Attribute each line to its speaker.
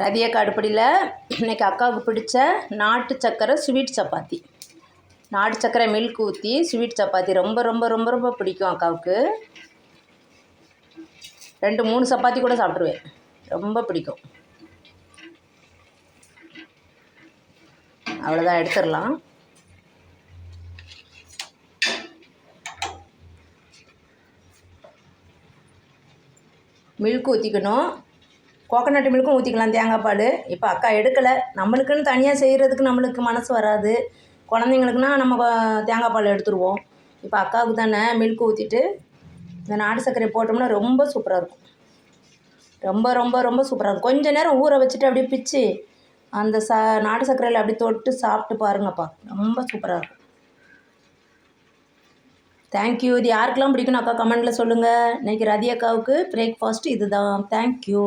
Speaker 1: ரதியக்கா அடுப்படியில் இன்றைக்கி அக்காவுக்கு பிடிச்ச நாட்டு சக்கரை ஸ்வீட் சப்பாத்தி. நாட்டு சக்கரை மில்க் ஊற்றி ஸ்வீட் சப்பாத்தி ரொம்ப ரொம்ப ரொம்ப ரொம்ப பிடிக்கும் அக்காவுக்கு. 2-3 சப்பாத்தி கூட சாப்பிட்ருவேன், ரொம்ப பிடிக்கும். அவ்வளோதான், எடுத்துடலாம். மில்க் ஊற்றிக்கணும், கோகோனட் மில்க்கும் ஊற்றிக்கலாம், தேங்காய் பால். இப்போ அக்கா எடுக்கலை, நம்மளுக்குன்னு தனியாக செய்கிறதுக்கு நம்மளுக்கு மனசு வராது. குழந்தைங்களுக்குனா நம்ம தேங்காய் பால் எடுத்துருவோம். இப்போ அக்காவுக்கு தானே மில்க் ஊற்றிட்டு இந்த நாட்டு சர்க்கரை போட்டோம்னா ரொம்ப சூப்பராக இருக்கும். ரொம்ப ரொம்ப ரொம்ப சூப்பராக இருக்கும். கொஞ்சம் நேரம் ஊற வச்சுட்டு அப்படியே பிச்சு அந்த நாட்டு சர்க்கரையில் அப்படி தொட்டு சாப்பிட்டு பாருங்கப்பா, ரொம்ப சூப்பராக இருக்கும். தேங்க்யூ. இது யாருக்கெல்லாம் பிடிக்குன்னு அக்கா கமெண்டில் சொல்லுங்கள். இன்றைக்கி ரதி அக்காவுக்கு பிரேக்ஃபாஸ்ட்டு இது தான். தேங்க்யூ.